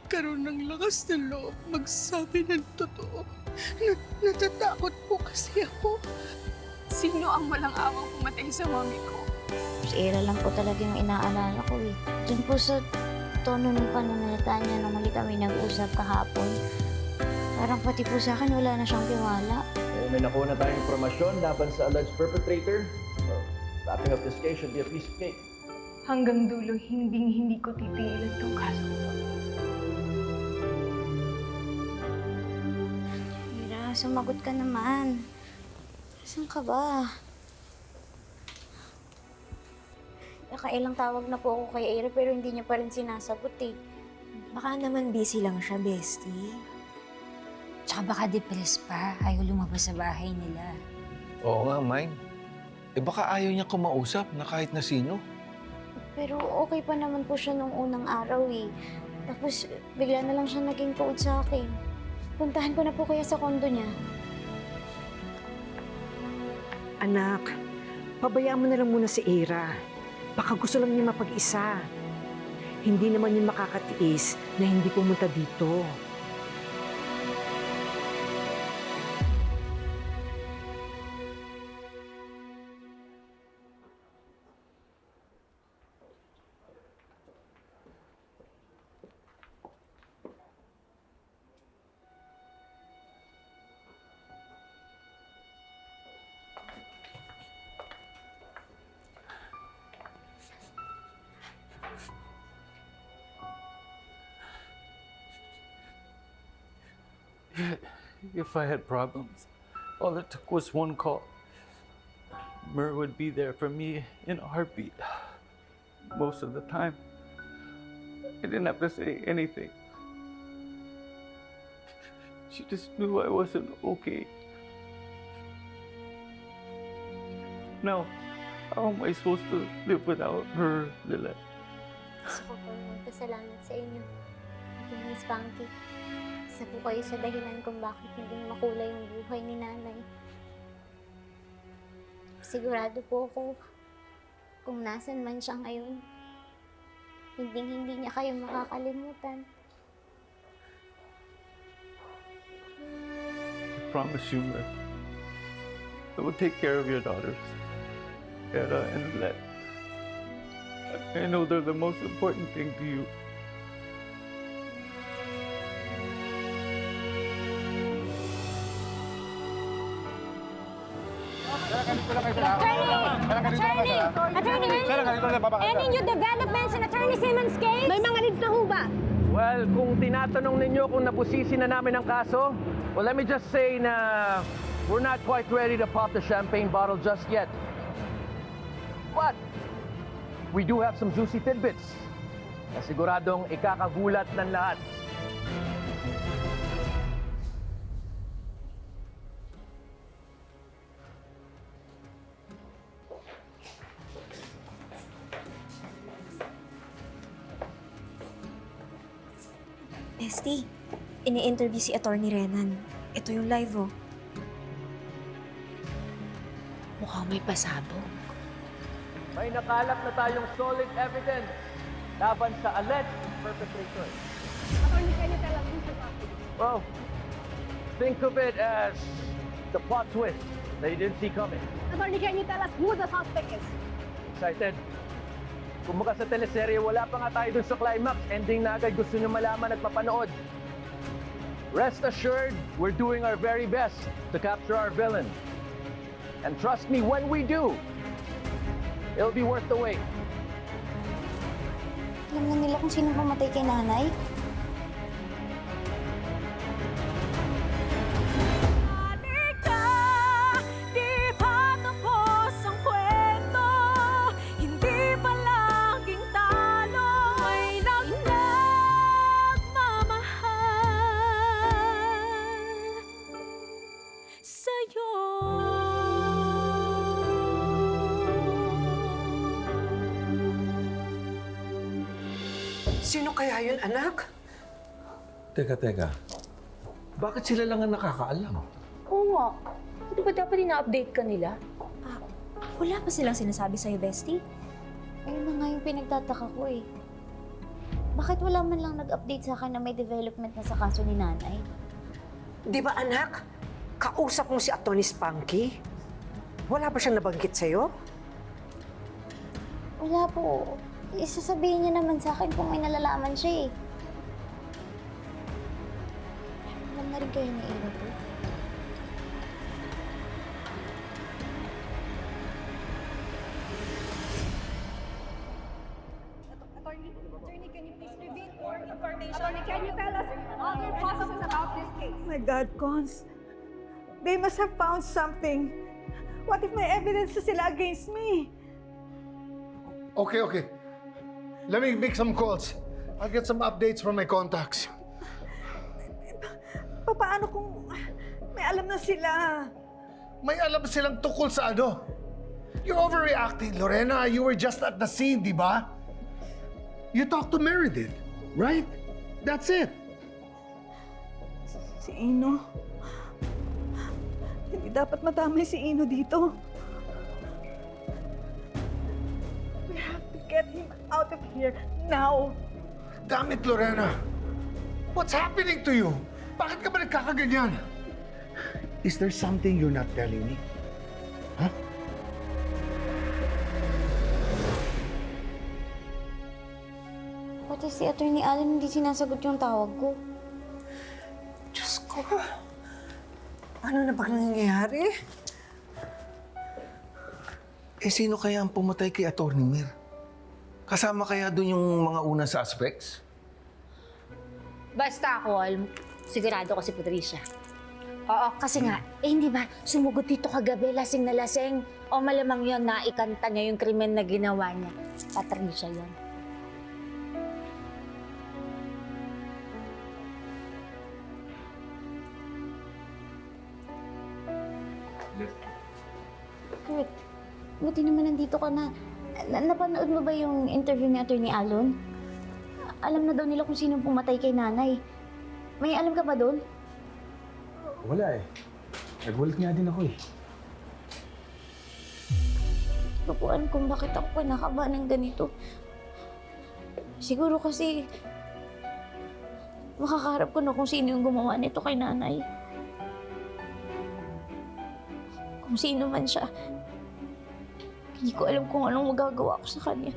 magkaroon ng lakas ng loob magsabi ng totoo. Natatakot po kasi ako. Sino ang walang awang pumatay sa mami ko? Si Ira lang po talaga yung inaalala ko eh. Diyan po sa tono ng pananalita niya nung huli kami nag-usap kahapon. Parang pati po sa akin wala na siyang tiwala. May nakuha na tayong informasyon laban sa alleged perpetrator. Well, wrapping up this case should be a piece of cake. Hanggang dulo, hindi ko titigilan tong kaso ko. Ira, sumagot ka naman. Saan ka ba? Nakailang tawag na po ako kay Ira pero hindi niya pa rin sinasagot eh. Baka naman busy lang siya, bestie. Tsaka baka depressed pa. Ayaw lumabas sa bahay nila. Oo nga, Mine. Eh baka ayaw niya kumausap na kahit na sino. Pero okay pa naman po siya nung unang araw eh. Tapos bigla na lang siya naging cold sa akin. Puntahan ko na po kaya sa kondo niya. Anak, pabayaan mo na lang muna si Ira. Baka gusto lang niya mapag-isa. Hindi naman yun makakatiis na hindi pumunta dito. If I had problems, all it took was one call. Mer would be there for me in a heartbeat. Most of the time, I didn't have to say anything. She just knew I wasn't okay. Now, how am I supposed to live without her, Lilith? Gusto ko po magpasalamat sa inyo. Miss Punky. Isa po kayo sa dahilan kung bakit naging makulay yung buhay ni nanay. Sigurado po ako kung nasan man siya ngayon, hindi niya kayo makakalimutan. I promise you that I will take care of your daughters, Era and Let. I know they're the most important thing to you. Any new developments in Attorney Simmons' case? May mga leads na ho ba? Well, kung tinatanong ninyo kung nabusisi na namin ang kaso, well, let me just say na we're not quite ready to pop the champagne bottle just yet. But we do have some juicy tidbits na siguradong ikakagulat ng lahat. Bestie, ini-interview si Attorney Renan. Ito yung live, oh. Mukhang may pasabog. May nakalap na tayong solid evidence laban sa alleged perpetrator. Attorney, can you tell us who's the topic? Well, think of it as the plot twist that you didn't see coming. Attorney, can you tell us who the suspect is? Excited? Kumbaga sa teleserye, wala pa nga tayo dun sa climax. Ending na agad, gusto nyo malaman at mapanood. Rest assured, we're doing our very best to capture our villain. And trust me, when we do, it'll be worth the wait. Alam na nila kung sino pumatay kay nanay? Sino kaya yun, anak? Teka. Bakit sila lang ang nakakaalam? Oo nga. Hindi ba dapat ina-update ka nila? Wala pa silang sinasabi sa'yo, bestie? Ayun na nga yung pinagtataka ko eh. Bakit wala man lang nag-update sa akin na may development na sa kaso ni nanay? Di ba anak, kausap mo si Atty. Spunky? Wala ba siyang nabanggit sa'yo? Wala po. Isasabihin niya naman sa akin kung may nalalaman siya eh. Alam na rin kayo ni Ira po. My God, Cons. They must have found something. What if may evidence na sila against me? Okay. Let me make some calls. I'll get some updates from my contacts. Paano kung may alam na sila? May alam silang tukol sa ano? You're overreacting, Lorena. You were just at the scene, di ba? You talked to Meredith, right? That's it. Si Ino. Hindi dapat madamay si Ino dito. We have to get him out of here now. Damn it, Lorena. What's happening to you? Bakit ka ba nagkakaganyan? Is there something you're not telling me? Huh? Pati si Atty. Allen hindi sinasagot yung tawag ko. Diyos ko. Ano na bang nangyayari? Eh, sino kaya ang pumatay kay Atty. Mir? Kasama kaya doon yung mga unang suspects? Basta ako, sigurado ko si Patricia. Oo, kasi nga, hindi ba, sumugod dito kagabi, lasing na lasing. O malamang yun, naikanta niya yung krimen na ginawa niya. Patricia yun. Kurt, buti naman nandito ka na. Napanood mo ba yung interview ni Atty. Allen? Alam na daw nila kung sino pumatay kay nanay. May alam ka ba doon? Wala eh. Nagulat nga din ako eh. Hindi ko alam kung bakit ako kinakabahan ng ganito. Siguro kasi makakarap ko na kung sino yung gumawa nito kay nanay. Kung sino man siya, hindi ko alam kung anong magagawa ko sa kanya.